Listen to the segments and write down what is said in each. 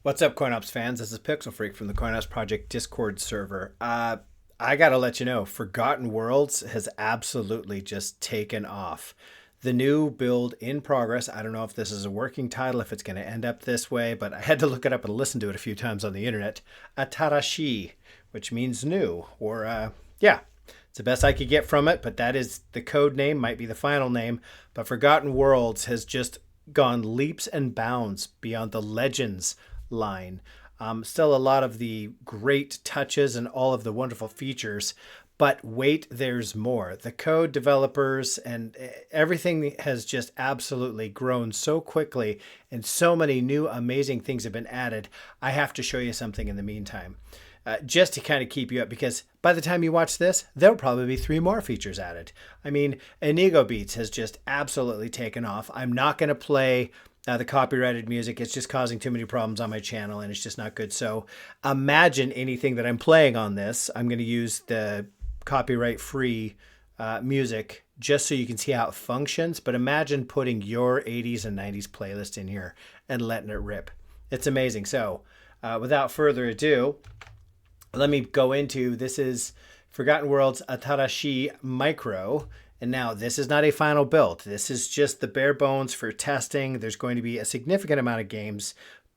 What's up, CoinOPS fans? This is Pixel Freak from the CoinOPS Project Discord server. I gotta let you know, Forgotten Worlds has absolutely just taken off. The new build in progress, I don't know if this is a working title, if it's going to end up this way, but I had to look it up and listen to it a few times on the internet. Atarashii, which means new, or yeah, it's the best I could get from it, but that is the code name, might be the final name. But Forgotten Worlds has just gone leaps and bounds beyond the Legends line. Still a lot of the great touches and all of the wonderful features, but wait, there's more. The code developers and everything has just absolutely grown so quickly, and so many new amazing things have been added. I have to show you something in the meantime, just to kind of keep you up, because by the time you watch this, there'll probably be 3 more features added. I mean, Inigo Beats has just absolutely taken off. I'm not going to play the copyrighted music. It's just causing too many problems on my channel, and it's just not good. So imagine anything that I'm playing on this, I'm going to use the copyright-free music just so you can see how it functions. But imagine putting your 80s and 90s playlist in here and letting it rip. It's amazing. So without further ado, let me go into, this is Forgotten Worlds Atarashii Micro. And now this is not a final build. This is just the bare bones for testing. There's going to be a significant amount of games.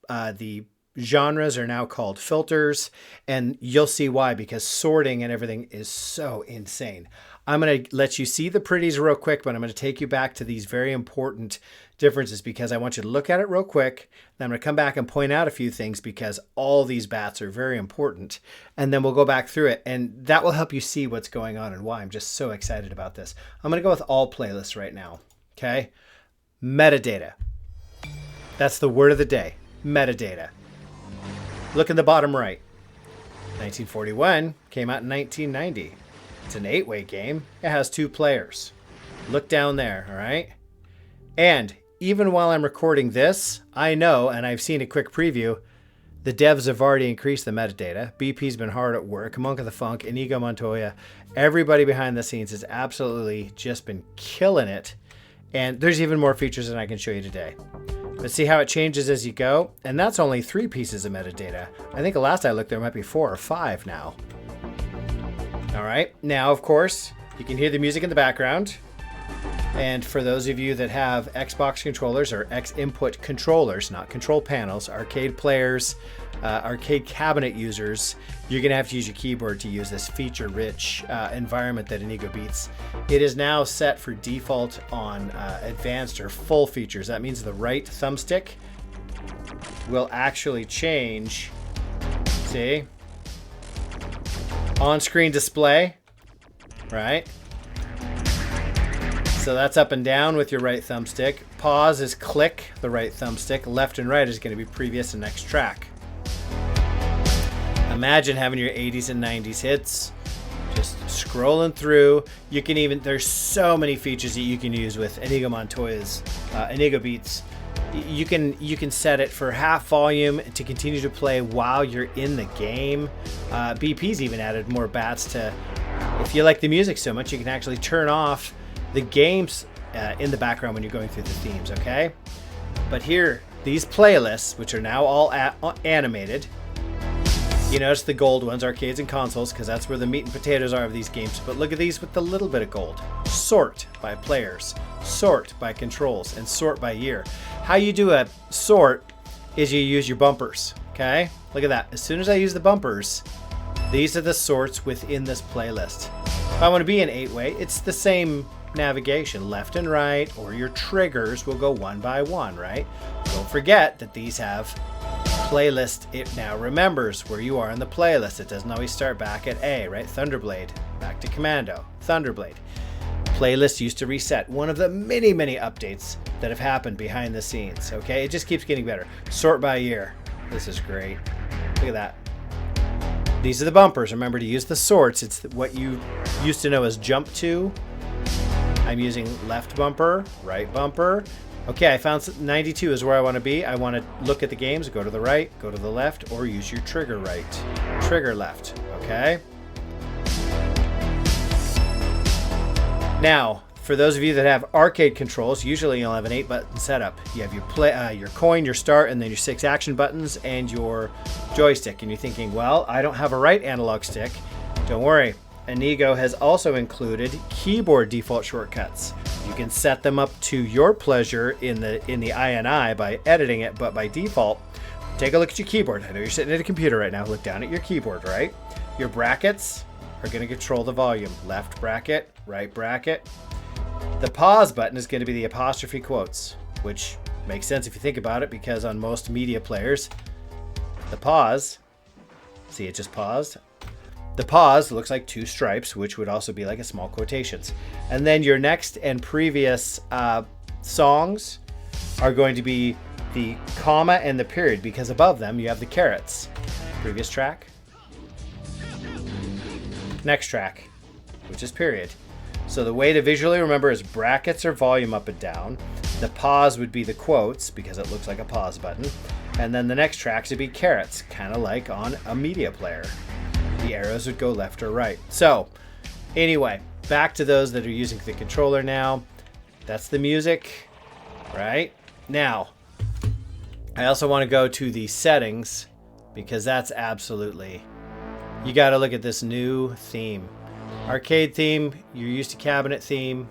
The genres are now called filters, and you'll see why, because sorting and everything is so insane. I'm going to let you see the pretties real quick, but I'm going to take you back to these very important differences because I want you to look at it real quick. Then I'm going to come back and point out a few things because all these bats are very important. And then we'll go back through it, and that will help you see what's going on and why I'm just so excited about this. I'm going to go with all playlists right now. Okay. Metadata. That's the word of the day. Metadata. Look in the bottom right. 1941 came out in 1990. It's an 8-way game. It has 2 players. Look down there, all right? And even while I'm recording this, I know, and I've seen a quick preview, the devs have already increased the metadata. BP's been hard at work. Monk of the Funk, Inigo Montoya, everybody behind the scenes has absolutely just been killing it. And there's even more features than I can show you today. But see how it changes as you go? And that's only 3 pieces of metadata. I think the last I looked there might be 4 or 5 now. All right, now of course, you can hear the music in the background. And for those of you that have Xbox controllers or X input controllers, not control panels, arcade players, arcade cabinet users, you're going to have to use your keyboard to use this feature-rich environment that Inigo Beats. It is now set for default on advanced or full features. That means the right thumbstick will actually change, see, on-screen display, right? So that's up and down with your right thumbstick. Pause is click the right thumbstick. Left and right is going to be previous and next track. Imagine having your 80s and 90s hits, just scrolling through. You can even, there's so many features that you can use with Inigo Montoya's Inigo Beats. You can set it for half volume to continue to play while you're in the game. BP's even added more bats to, if you like the music so much, you can actually turn off the games in the background when you're going through the themes, okay? But here, these playlists, which are now all animated, you notice the gold ones, arcades and consoles, because that's where the meat and potatoes are of these games. But look at these with the little bit of gold. Sort by players, sort by controls, and sort by year. How you do a sort is you use your bumpers, okay? Look at that. As soon as I use the bumpers, these are the sorts within this playlist. If I want to be an 8-way, it's the same navigation, left and right, or your triggers will go one by one, right? Don't forget that these have playlist. It now remembers where you are in the playlist. It doesn't always start back at A, right? Thunderblade, back to Commando, Thunderblade. Playlist used to reset. One of the many, many updates that have happened behind the scenes, okay? It just keeps getting better. Sort by year. This is great. Look at that. These are the bumpers. Remember to use the sorts. It's what you used to know as jump to. I'm using left bumper, right bumper. Okay, I found 92 is where I want to be. I want to look at the games, go to the right, go to the left, or use your trigger right, trigger left, okay? Now, For those of you that have arcade controls, usually you'll have an 8-button setup. You have your coin, your start, and then your 6 action buttons and your joystick. And you're thinking, well, I don't have a right analog stick. Don't worry. Inigo has also included keyboard default shortcuts. You can set them up to your pleasure in the INI by editing it, but by default, take a look at your keyboard. I know you're sitting at a computer right now. Look down at your keyboard, right? Your brackets are going to control the volume. Left bracket, right bracket. The pause button is going to be the apostrophe quotes, which makes sense if you think about it, because on most media players, the pause, see it just paused? The pause looks like 2 stripes, which would also be like a small quotations. And then your next and previous songs are going to be the comma and the period, because above them you have the carets. Previous track. Next track, which is period. So the way to visually remember is brackets are volume up and down. The pause would be the quotes, because it looks like a pause button. And then the next tracks would be carets, kind of like on a media player. The arrows would go left or right. So anyway, back to those that are using the controller now. That's the music, right? Now, I also want to go to the settings, because that's absolutely, you got to look at this new theme. Arcade theme, you're used to cabinet theme.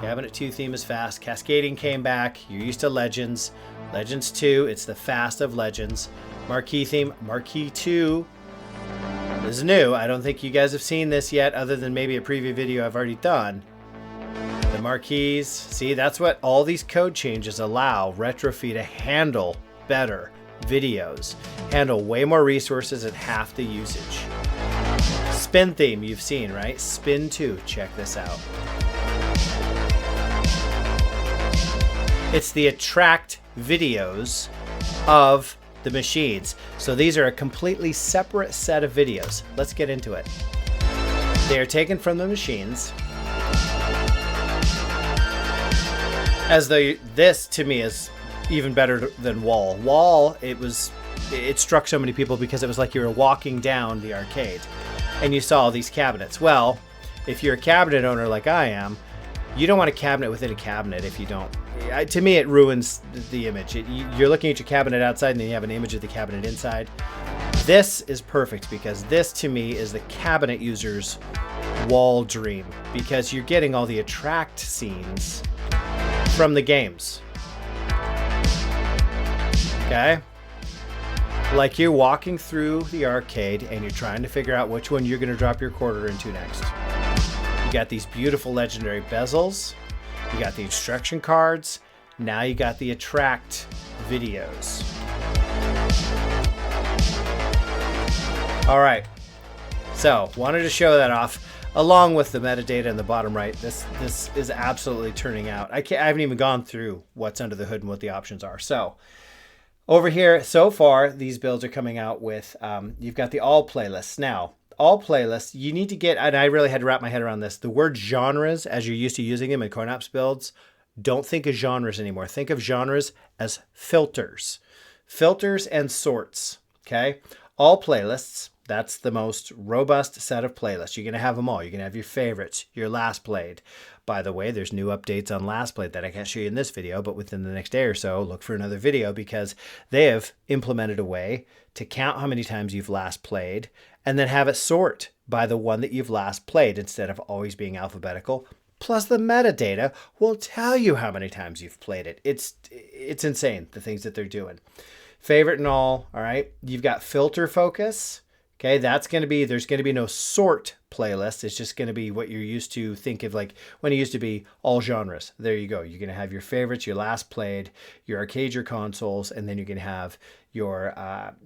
Cabinet 2 theme is fast. Cascading came back. You're used to Legends. Legends 2, it's the fast of Legends. Marquee theme, Marquee 2 is new. I don't think you guys have seen this yet, other than maybe a preview video I've already done. The marquees, see, that's what all these code changes allow retrofe to handle better videos, handle way more resources at half the usage. Spin theme, you've seen, right? Spin 2, check this out. It's the attract videos of the machines. So these are a completely separate set of videos. Let's get into it. They are taken from the machines. As though this to me is even better than Wall. Wall, it struck so many people because it was like you were walking down the arcade and you saw all these cabinets. Well, if you're a cabinet owner like I am, you don't want a cabinet within a cabinet if you don't. To me, it ruins the image. You're looking at your cabinet outside and then you have an image of the cabinet inside. This is perfect, because this to me is the cabinet user's wall dream, because you're getting all the attract scenes from the games. Okay? Like you're walking through the arcade and you're trying to figure out which one you're going to drop your quarter into next. You got these beautiful legendary bezels. You got the instruction cards. Now you got the attract videos. All right. So wanted to show that off along with the metadata in the bottom right. This is absolutely turning out. I haven't even gone through what's under the hood and what the options are. So over here, so far, these builds are coming out with, you've got the all playlists. Now, all playlists, you need to get, and I really had to wrap my head around this, the word genres, as you're used to using them in CoinOPS builds, don't think of genres anymore. Think of genres as filters. Filters and sorts, okay? All playlists, that's the most robust set of playlists. You're going to have them all. You're going to have your favorites, your last played. By the way, there's new updates on last played that I can't show you in this video, but within the next day or so, look for another video, because they have implemented a way to count how many times you've last played and then have it sort by the one that you've last played instead of always being alphabetical. Plus the metadata will tell you how many times you've played it. It's insane, the things that they're doing. Favorite and all right? You've got filter focus. Okay, that's going to be, there's going to be no sort playlist. It's just going to be what you're used to think of, like when it used to be all genres. There you go. You're going to have your favorites, your last played, your arcade, your consoles, and then you're going to have your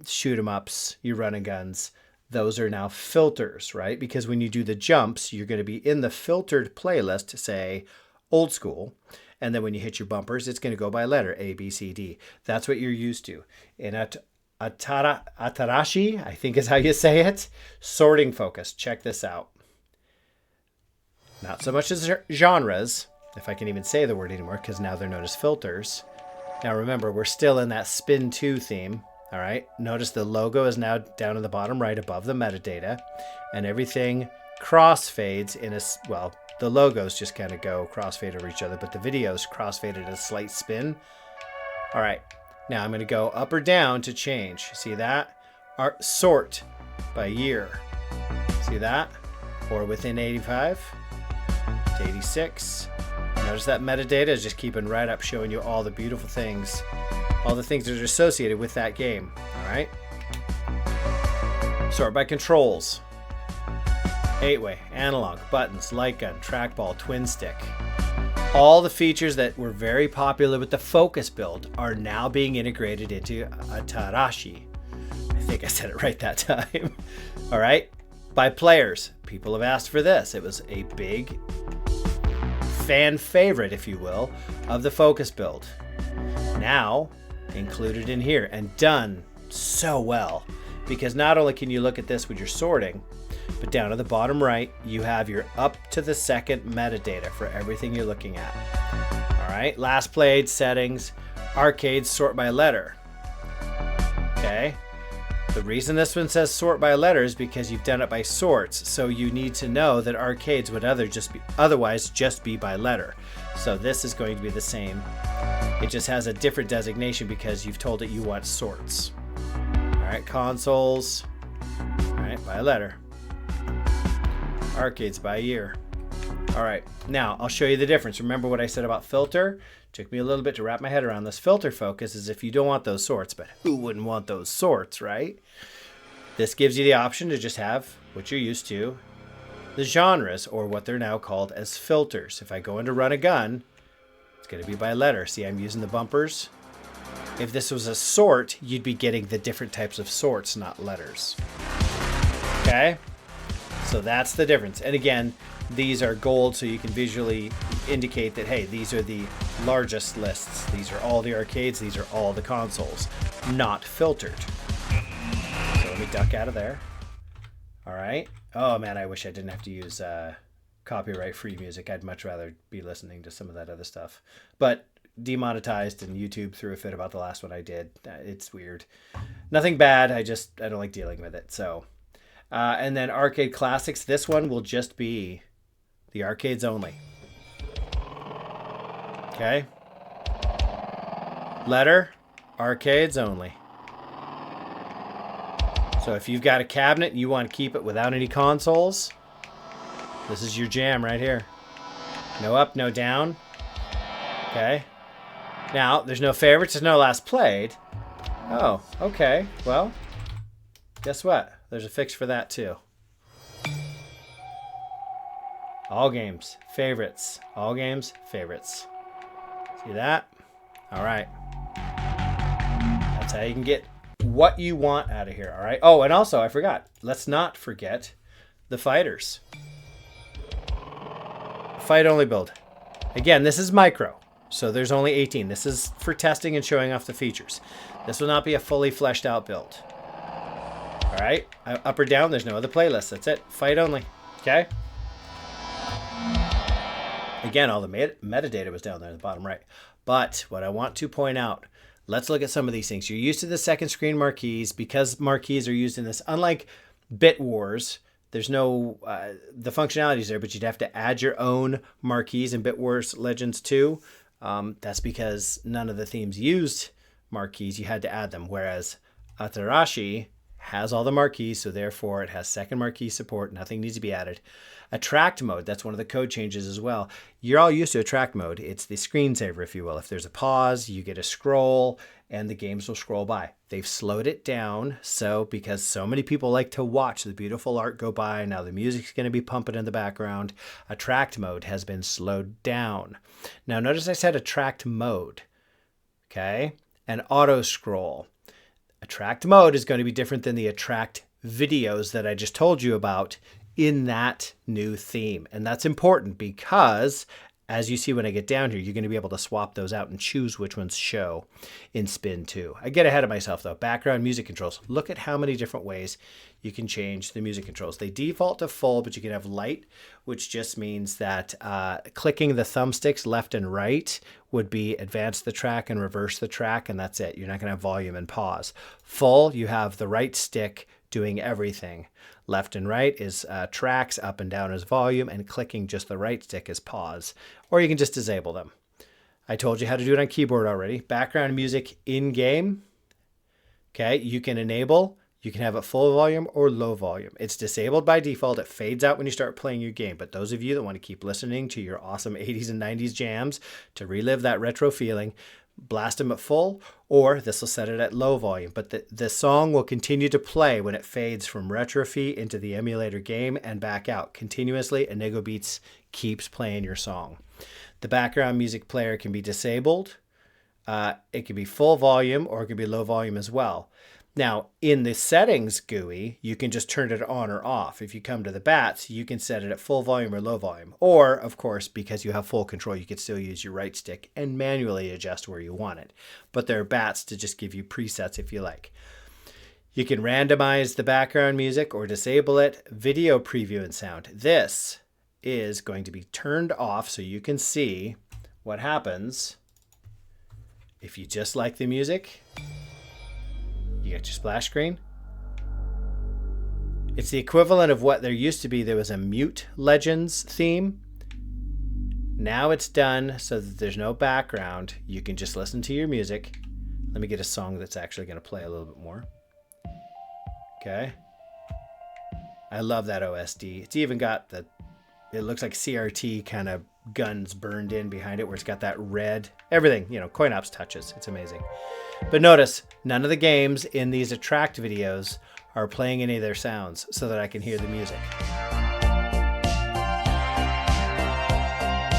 shoot 'em ups, your run and guns. Those are now filters, right? Because when you do the jumps, you're going to be in the filtered playlist, say old school. And then when you hit your bumpers, it's going to go by letter A, B, C, D. That's what you're used to. In Atarashii, I think is how you say it. Sorting focus. Check this out. Not so much as genres, if I can even say the word anymore, because now they're known as filters. Now remember, we're still in that spin 2 theme. All right. Notice the logo is now down in the bottom right above the metadata, and everything crossfades in a, well, The logos just kind of go crossfade over each other, but the videos crossfaded a slight spin. All right, now I'm going to go up or down to change. See that? Sort by year. See that? Or within 85 to 86. Notice that metadata is just keeping right up, showing you all the beautiful things, all the things that are associated with that game. All right. Sort by controls. 8-way, analog, buttons, light gun, trackball, twin stick. All the features that were very popular with the Focus build are now being integrated into Atarashii. I think I said it right that time. All right. By players. People have asked for this. It was a big fan favorite, if you will, of the Focus build. Now included in here and done so well, because not only can you look at this with your sorting, but down at the bottom right, you have your up to the second metadata for everything you're looking at. All right, last played, settings, arcades, sort by letter. Okay, the reason this one says sort by letter is because you've done it by sorts, so you need to know that arcades would otherwise just be by letter. So this is going to be the same. It just has a different designation because you've told it you want sorts. All right, consoles, all right, by letter. Arcades by year. All right, now I'll show you the difference. Remember what I said about filter? Took me a little bit to wrap my head around this. Filter focus is if you don't want those sorts, but who wouldn't want those sorts, right? This gives you the option to just have what you're used to, the genres, or what they're now called as filters. If I go into run a gun, it's going to be by letter. See, I'm using the bumpers. If this was a sort, you'd be getting the different types of sorts, not letters. Okay? So that's the difference. And again, these are gold, so you can visually indicate that, hey, these are the largest lists. These are all the arcades. These are all the consoles, not filtered. So let me duck out of there. All right. Oh, man, I wish I didn't have to use copyright-free music. I'd much rather be listening to some of that other stuff. But demonetized, and YouTube threw a fit about the last one I did. It's weird. Nothing bad. I don't like dealing with it. So, and then arcade classics. This one will just be the arcades only. Okay. Letter, arcades only. So if you've got a cabinet and you want to keep it without any consoles, this is your jam right here. No up, no down. Okay. Now, there's no favorites, there's no last played. Oh, okay. Well, guess what? There's a fix for that too. All games, favorites. All games, favorites. See that? All right. That's how you can get what you want out of here, all right? Oh, and also, I forgot. Let's not forget the fighters. Fight-only build. Again, this is micro, so there's only 18. This is for testing and showing off the features. This will not be a fully fleshed out build. All right? Up or down, there's no other playlist. That's it. Fight only. Okay? Again, all the metadata was down there at the bottom right. But what I want to point out, let's look at some of these things. You're used to the second screen marquees because marquees are used in this. Unlike Bit Wars, there's no, the functionality is there, but you'd have to add your own marquees in Bit Wars Legends 2. That's because none of the themes used marquees. You had to add them, whereas Atarashii has all the marquees, so therefore it has second marquee support. Nothing needs to be added. Attract mode, that's one of the code changes as well. You're all used to attract mode. It's the screensaver, if you will. If there's a pause, you get a scroll, and the games will scroll by. They've slowed it down, so because so many people like to watch the beautiful art go by, now the music's going to be pumping in the background, attract mode has been slowed down. Now notice I said attract mode, okay? And auto scroll. Attract mode is going to be different than the attract videos that I just told you about in that new theme. And that's important because, as you see when I get down here, you're going to be able to swap those out and choose which ones show in Spin 2. I get ahead of myself though. Background music controls. Look at how many different ways you can change the music controls. They default to full, but you can have light, which just means that clicking the thumbsticks left and right would be advance the track and reverse the track, and that's it. You're not going to have volume and pause. Full, you have the right stick doing everything. Left and right is tracks, up and down is volume, and clicking just the right stick is pause. Or you can just disable them. I told you how to do it on keyboard already. Background music in-game. Okay, you can enable. You can have it full volume or low volume. It's disabled by default. It fades out when you start playing your game. But those of you that want to keep listening to your awesome 80s and 90s jams to relive that retro feeling, blast them at full, or this will set it at low volume. But the song will continue to play when it fades from retrofe into the emulator game and back out continuously. Inigo Beats keeps playing your song. The background music player can be disabled. It can be full volume or it can be low volume as well. Now, in the settings GUI, you can just turn it on or off. If you come to the bats, you can set it at full volume or low volume. Or, of course, because you have full control, you could still use your right stick and manually adjust where you want it. But there are bats to just give you presets if you like. You can randomize the background music or disable it. Video preview and sound. This is going to be turned off so you can see what happens if you just like the music. You got your splash screen. It's the equivalent of what there used to be. There was a Mute Legends theme. Now it's done so that there's no background. You can just listen to your music. Let me get a song that's actually going to play a little bit more. Okay. I love that OSD. It's even got it looks like CRT kind of guns burned in behind it where it's got that red, everything, CoinOPS touches. It's amazing. But notice, none of the games in these attract videos are playing any of their sounds so that I can hear the music.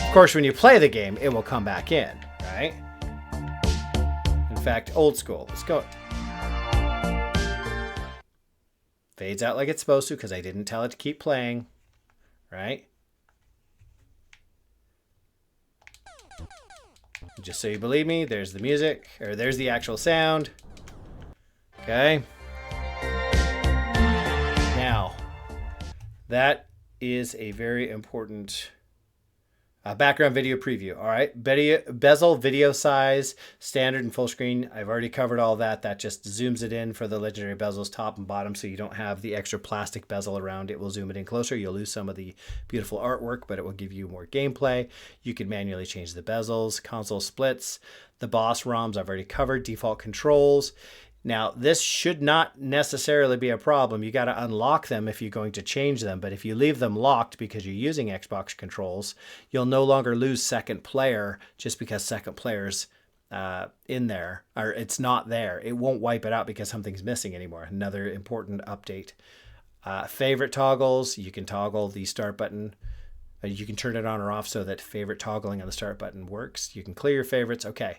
Of course, when you play the game, it will come back in, right? In fact, old school. Let's go. Fades out like it's supposed to because I didn't tell it to keep playing, right? Just so you believe me, there's the music, or there's the actual sound. Okay. Now, that is a very important background video preview. All right. Bezel, video size, standard and full screen. I've already covered all that. That just zooms it in for the legendary bezels top and bottom so you don't have the extra plastic bezel around. It will zoom it in closer. You'll lose some of the beautiful artwork, but it will give you more gameplay. You can manually change the bezels, console splits, the boss ROMs I've already covered, default controls. Now, this should not necessarily be a problem. You got to unlock them if you're going to change them. But if you leave them locked because you're using Xbox controls, you'll no longer lose second player just because second player's in there, or it's not there. It won't wipe it out because something's missing anymore. Another important update. Favorite toggles, you can toggle the start button. You can turn it on or off so that favorite toggling on the start button works. You can clear your favorites. Okay.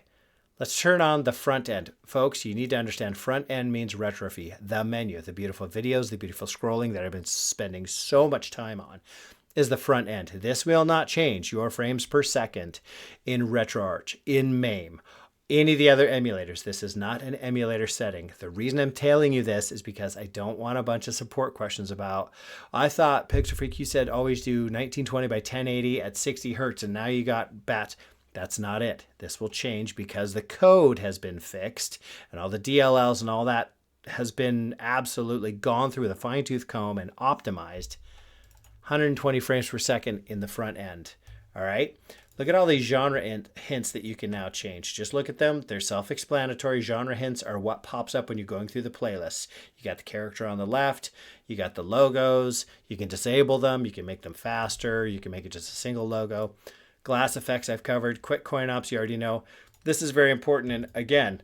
Let's turn on the front end. Folks, you need to understand front end means retrofe, the menu, the beautiful videos, the beautiful scrolling that I've been spending so much time on is the front end. This will not change your frames per second in RetroArch, in MAME, any of the other emulators. This is not an emulator setting. The reason I'm telling you this is because I don't want a bunch of support questions about, I thought Pixel Freak, you said always do 1920 by 1080 at 60 hertz and now you got bats. That's not it. This will change because the code has been fixed and all the DLLs and all that has been absolutely gone through with a fine-tooth comb and optimized. 120 frames per second in the front end. All right. Look at all these genre hints that you can now change. Just look at them. They're self-explanatory. Genre hints are what pops up when you're going through the playlists. You got the character on the left. You got the logos. You can disable them. You can make them faster. You can make it just a single logo. Glass effects I've covered. Quick CoinOPS you already know. This is very important. And again,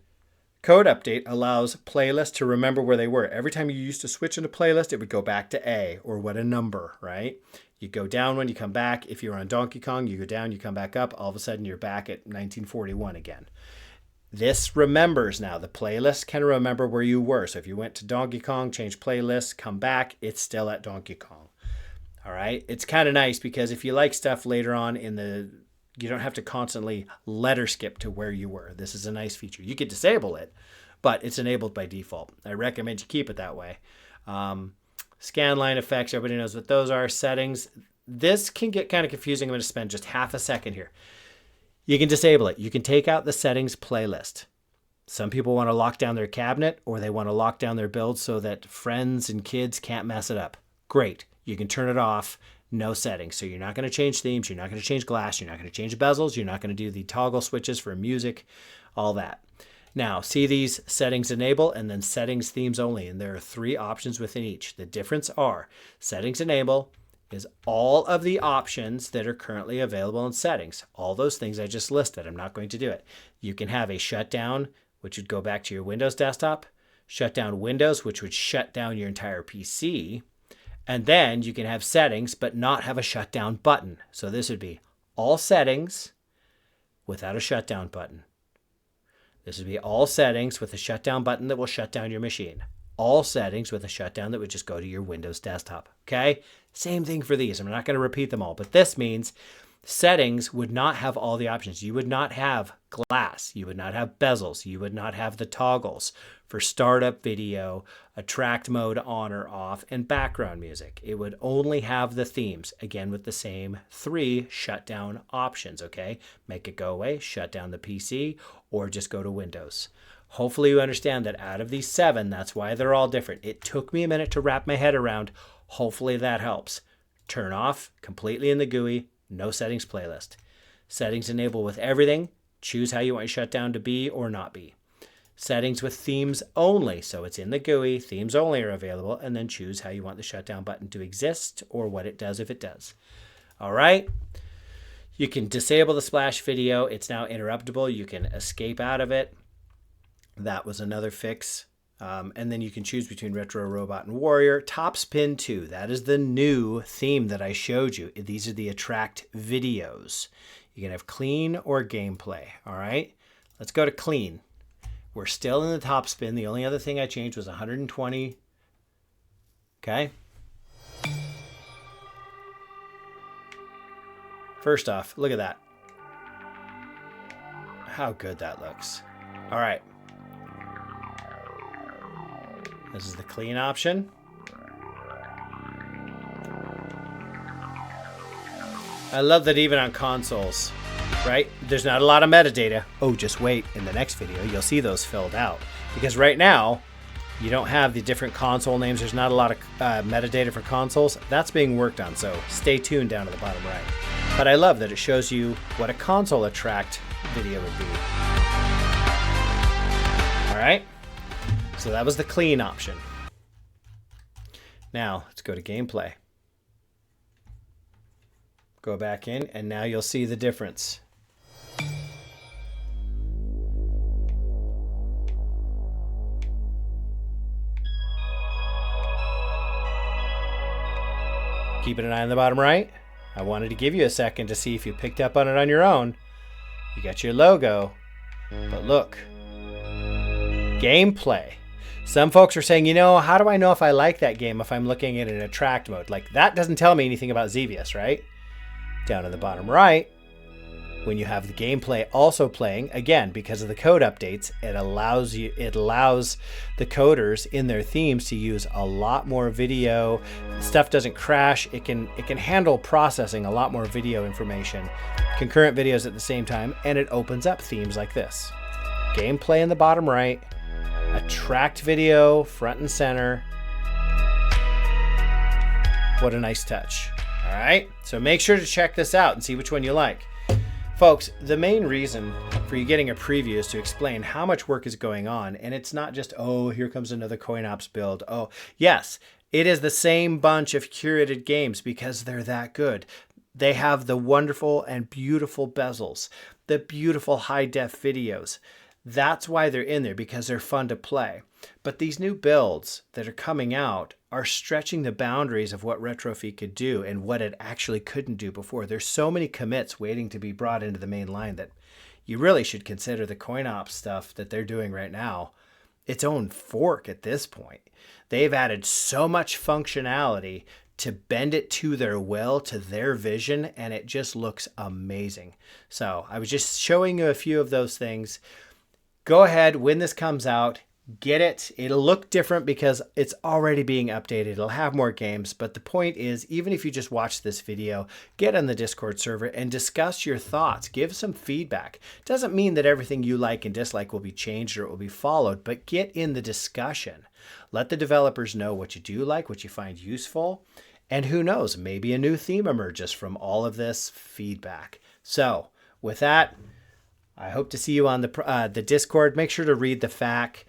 code update allows playlists to remember where they were. Every time you used to switch into playlist, it would go back to A or what a number, right? You go down when you come back. If you're on Donkey Kong, you go down, you come back up. All of a sudden, you're back at 1941 again. This remembers now. The playlist can remember where you were. So if you went to Donkey Kong, change playlist, come back, it's still at Donkey Kong. All right. It's kind of nice because if you like stuff later on you don't have to constantly letter skip to where you were. This is a nice feature. You could disable it, but it's enabled by default. I recommend you keep it that way. Scan line effects. Everybody knows what those are. Settings. This can get kind of confusing. I'm going to spend just half a second here. You can disable it. You can take out the settings playlist. Some people want to lock down their cabinet, or they want to lock down their build so that friends and kids can't mess it up. Great. You can turn it off, no settings. So you're not going to change themes. You're not going to change glass. You're not going to change bezels. You're not going to do the toggle switches for music, all that. Now, see these settings enable and then settings themes only. And there are 3 options within each. The difference are settings enable is all of the options that are currently available in settings. All those things I just listed. I'm not going to do it. You can have a shutdown, which would go back to your Windows desktop, shut down Windows, which would shut down your entire PC. And then you can have settings, but not have a shutdown button. So this would be all settings without a shutdown button. This would be all settings with a shutdown button that will shut down your machine. All settings with a shutdown that would just go to your Windows desktop. Okay? Same thing for these. I'm not going to repeat them all, but this means settings would not have all the options. You would not have glass. You would not have bezels. You would not have the toggles for startup video, attract mode on or off, and background music. It would only have the themes, again with the same 3 shutdown options, okay? Make it go away, shut down the PC, or just go to Windows. Hopefully you understand that out of these 7, that's why they're all different. It took me a minute to wrap my head around. Hopefully that helps. Turn off completely in the GUI, no settings playlist. Settings enable with everything. Choose how you want your shutdown to be or not be. Settings with themes only. So it's in the GUI, themes only are available, and then choose how you want the shutdown button to exist or what it does if it does. All right. You can disable the splash video. It's now interruptible. You can escape out of it. That was another fix. And then you can choose between Retro Robot and Warrior. Top Spin 2, that is the new theme that I showed you. These are the attract videos. You can have clean or gameplay, all right? Let's go to clean. We're still in the top spin. The only other thing I changed was 120. Okay? First off, look at that. How good that looks. All right. This is the clean option. I love that even on consoles, right? There's not a lot of metadata. Oh, just wait. In the next video, you'll see those filled out. Because right now, you don't have the different console names. There's not a lot of metadata for consoles. That's being worked on, so stay tuned down to the bottom right. But I love that it shows you what a console attract video would be. All right? So that was the clean option. Now, let's go to gameplay. Go back in, and now you'll see the difference. Keeping an eye on the bottom right. I wanted to give you a second to see if you picked up on it on your own. You got your logo, but look. Gameplay. Some folks are saying, you know, how do I know if I like that game if I'm looking at an attract mode? Like, that doesn't tell me anything about Xevious, right? Down in the bottom right, when you have the gameplay also playing, again, because of the code updates, it allows the coders in their themes to use a lot more video. Stuff doesn't crash. It can handle processing a lot more video information, concurrent videos at the same time, and it opens up themes like this. Gameplay in the bottom right, attract video front and center. What a nice touch. All right, so make sure to check this out and see which one you like. Folks, the main reason for you getting a preview is to explain how much work is going on, and it's not just, oh, here comes another CoinOPS build. Oh, yes, it is the same bunch of curated games because they're that good. They have the wonderful and beautiful bezels, the beautiful high-def videos. That's why they're in there, because they're fun to play. But these new builds that are coming out are stretching the boundaries of what retrofe could do and what it actually couldn't do before. There's so many commits waiting to be brought into the main line that you really should consider the CoinOPS stuff that they're doing right now its own fork at this point. They've added so much functionality to bend it to their will, to their vision, and it just looks amazing. So I was just showing you a few of those things. Go ahead, when this comes out, Get it. It'll look different because it's already being updated. It'll have more games. But the point is, even if you just watch this video, get on the Discord server and discuss your thoughts. Give some feedback. Doesn't mean that everything you like and dislike will be changed or it will be followed, but get in the discussion. Let the developers know what you do like, what you find useful. And who knows, maybe a new theme emerges from all of this feedback. So with that, I hope to see you on the Discord. Make sure to read the FAQ.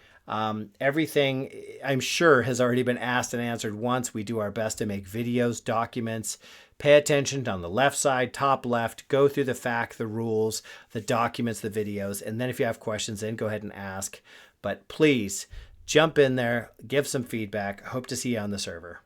Everything, I'm sure, has already been asked and answered once. We do our best to make videos, documents. Pay attention on the left side, top left. Go through the FAQ, the rules, the documents, the videos. And then if you have questions, then go ahead and ask. But please jump in there, give some feedback. Hope to see you on the server.